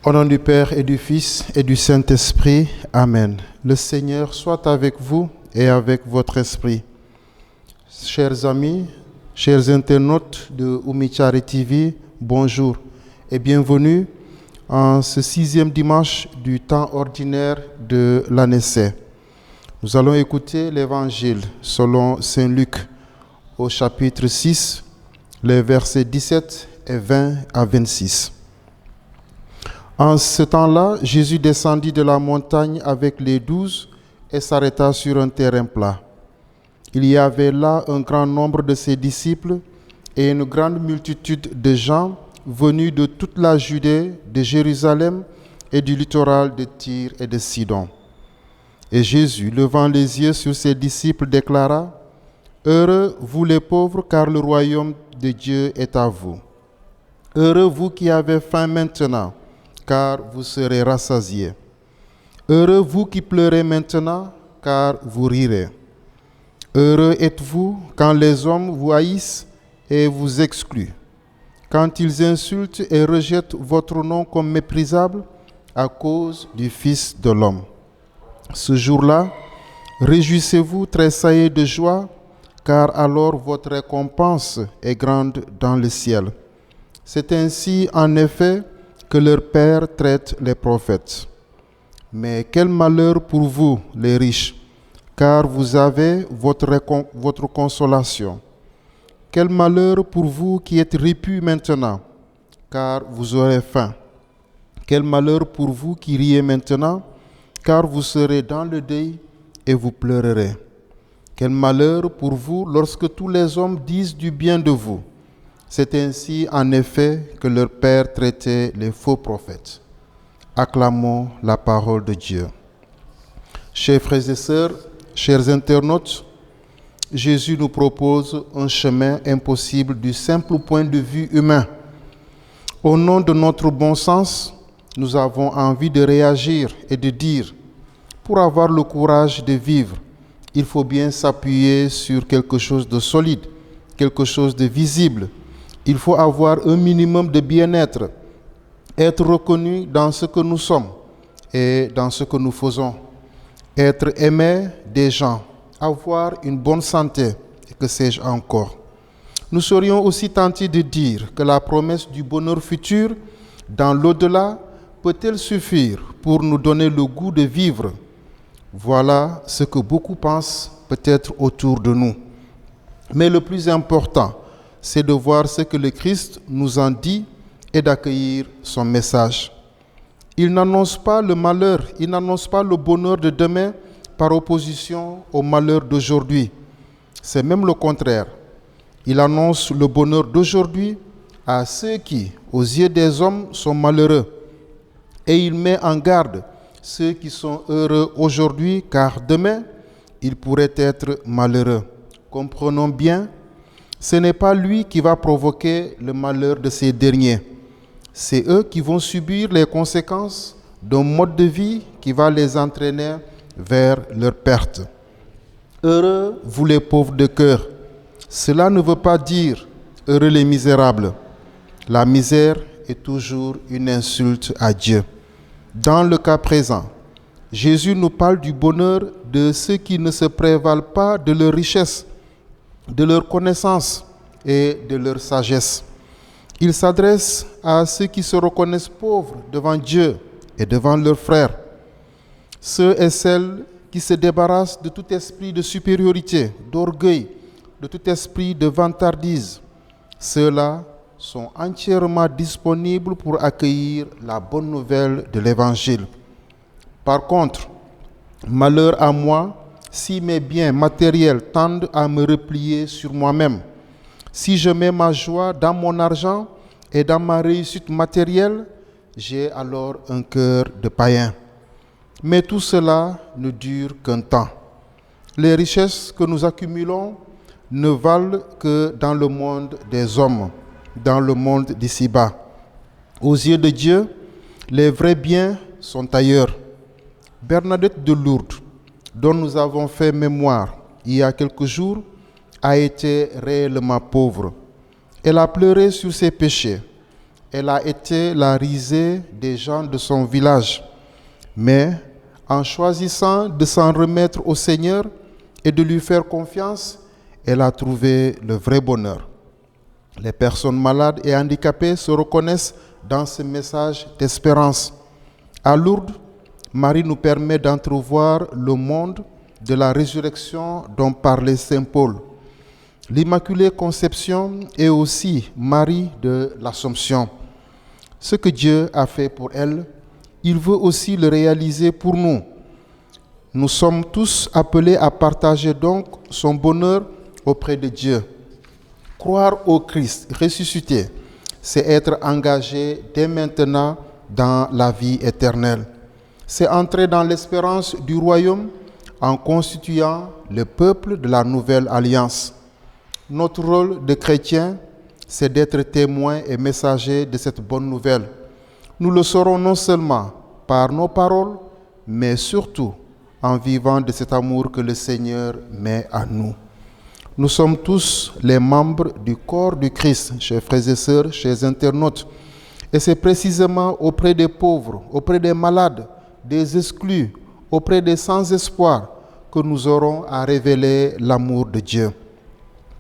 Au nom du Père et du Fils et du Saint-Esprit. Amen. Le Seigneur soit avec vous et avec votre esprit. Chers amis, chers internautes de Oumichari TV, bonjour et bienvenue en ce 6e dimanche du temps ordinaire de l'année C. Nous allons écouter l'Évangile selon Saint Luc au chapitre 6, les versets 17 et 20 à 26. En ce temps-là, Jésus descendit de la montagne avec les 12 et s'arrêta sur un terrain plat. Il y avait là un grand nombre de ses disciples et une grande multitude de gens venus de toute la Judée, de Jérusalem et du littoral de Tyr et de Sidon. Et Jésus, levant les yeux sur ses disciples, déclara : « Heureux vous les pauvres, car le royaume de Dieu est à vous. Heureux vous qui avez faim maintenant, car vous serez rassasiés. Heureux vous qui pleurez maintenant, car vous rirez. Heureux êtes-vous quand les hommes vous haïssent et vous excluent, quand ils insultent et rejettent votre nom comme méprisable à cause du Fils de l'homme. Ce jour-là, réjouissez-vous, tressaillez de joie, car alors votre récompense est grande dans le ciel. C'est ainsi, en effet, que leur Père traite les prophètes. Mais quel malheur pour vous, les riches, car vous avez votre consolation. Quel malheur pour vous qui êtes répus maintenant, car vous aurez faim. Quel malheur pour vous qui riez maintenant, car vous serez dans le deuil et vous pleurerez. Quel malheur pour vous lorsque tous les hommes disent du bien de vous. C'est ainsi, en effet, que leur Père traitait les faux prophètes. Acclamons la parole de Dieu. Chers frères et sœurs, chers internautes, Jésus nous propose un chemin impossible du simple point de vue humain. Au nom de notre bon sens, nous avons envie de réagir et de dire : pour avoir le courage de vivre, il faut bien s'appuyer sur quelque chose de solide, quelque chose de visible. Il faut avoir un minimum de bien-être, être reconnu dans ce que nous sommes et dans ce que nous faisons, être aimé des gens, avoir une bonne santé, et que sais-je encore. Nous serions aussi tentés de dire que la promesse du bonheur futur dans l'au-delà peut-elle suffire pour nous donner le goût de vivre? Voilà ce que beaucoup pensent peut-être autour de nous. Mais le plus important, c'est de voir ce que le Christ nous en dit et d'accueillir son message. Il n'annonce pas le malheur, il n'annonce pas le bonheur de demain par opposition au malheur d'aujourd'hui. C'est même le contraire. Il annonce le bonheur d'aujourd'hui à ceux qui, aux yeux des hommes, sont malheureux. Et il met en garde ceux qui sont heureux aujourd'hui, car demain, ils pourraient être malheureux. Comprenons bien, ce n'est pas lui qui va provoquer le malheur de ces derniers. C'est eux qui vont subir les conséquences d'un mode de vie qui va les entraîner vers leur perte. Heureux, vous les pauvres de cœur. Cela ne veut pas dire heureux les misérables. La misère est toujours une insulte à Dieu. Dans le cas présent, Jésus nous parle du bonheur de ceux qui ne se prévalent pas de leur richesse, de leur connaissance et de leur sagesse. Il s'adresse à ceux qui se reconnaissent pauvres devant Dieu et devant leurs frères. Ceux et celles qui se débarrassent de tout esprit de supériorité, d'orgueil, de tout esprit de vantardise. Ceux-là sont entièrement disponibles pour accueillir la bonne nouvelle de l'Évangile. Par contre, malheur à moi si mes biens matériels tendent à me replier sur moi-même, si je mets ma joie dans mon argent et dans ma réussite matérielle, j'ai alors un cœur de païen. Mais tout cela ne dure qu'un temps. Les richesses que nous accumulons ne valent que dans le monde des hommes, dans le monde d'ici-bas. Aux yeux de Dieu, les vrais biens sont ailleurs. Bernadette de Lourdes, dont nous avons fait mémoire il y a quelques jours, a été réellement pauvre. Elle a pleuré sur ses péchés. Elle a été la risée des gens de son village. Mais en choisissant de s'en remettre au Seigneur et de lui faire confiance, elle a trouvé le vrai bonheur. Les personnes malades et handicapées se reconnaissent dans ce message d'espérance. À Lourdes, Marie nous permet d'entrevoir le monde de la résurrection dont parlait saint Paul. L'Immaculée Conception est aussi Marie de l'Assomption. Ce que Dieu a fait pour elle, il veut aussi le réaliser pour nous. Nous sommes tous appelés à partager donc son bonheur auprès de Dieu. Croire au Christ ressuscité, c'est être engagé dès maintenant dans la vie éternelle. C'est entrer dans l'espérance du royaume en constituant le peuple de la nouvelle alliance. Notre rôle de chrétien, c'est d'être témoins et messagers de cette bonne nouvelle. Nous le serons non seulement par nos paroles, mais surtout en vivant de cet amour que le Seigneur met à nous. Nous sommes tous les membres du corps du Christ, chers frères et sœurs, chers internautes. Et c'est précisément auprès des pauvres, auprès des malades, des exclus, auprès des sans-espoir que nous aurons à révéler l'amour de Dieu.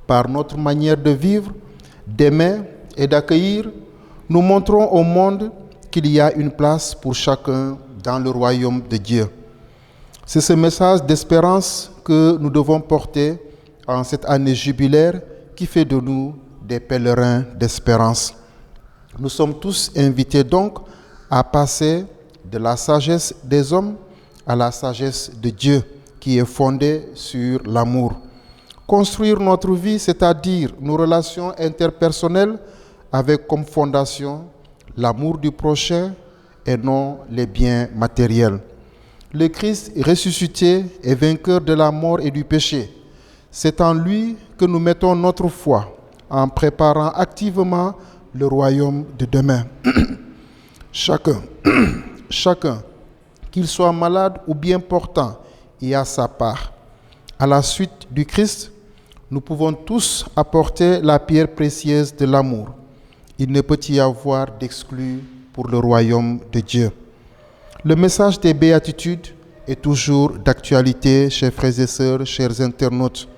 Par notre manière de vivre, d'aimer et d'accueillir, nous montrons au monde qu'il y a une place pour chacun dans le royaume de Dieu. C'est ce message d'espérance que nous devons porter en cette année jubilaire qui fait de nous des pèlerins d'espérance. Nous sommes tous invités donc à passer de la sagesse des hommes à la sagesse de Dieu qui est fondée sur l'amour. Construire notre vie, c'est-à-dire nos relations interpersonnelles avec comme fondation l'amour du prochain et non les biens matériels. Le Christ ressuscité est vainqueur de la mort et du péché. C'est en lui que nous mettons notre foi en préparant activement le royaume de demain. Chacun, qu'il soit malade ou bien portant, y a sa part. À la suite du Christ, nous pouvons tous apporter la pierre précieuse de l'amour. Il ne peut y avoir d'exclus pour le royaume de Dieu. Le message des béatitudes est toujours d'actualité, chers frères et sœurs, chers internautes.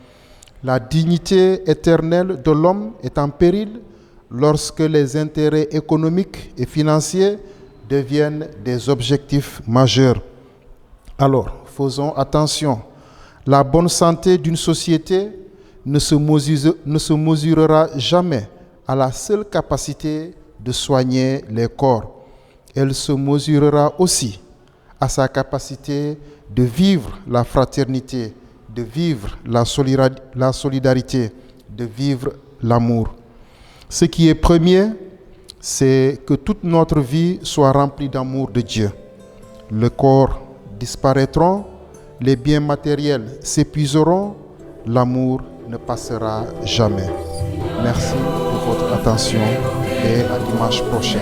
La dignité éternelle de l'homme est en péril lorsque les intérêts économiques et financiers deviennent des objectifs majeurs. Alors, faisons attention. La bonne santé d'une société ne se mesurera jamais à la seule capacité de soigner les corps. Elle se mesurera aussi à sa capacité de vivre la fraternité, de vivre la solidarité, de vivre l'amour. Ce qui est premier, c'est que toute notre vie soit remplie d'amour de Dieu. Le corps disparaîtra, les biens matériels s'épuiseront, l'amour ne passera jamais. Merci de votre attention et à dimanche prochain.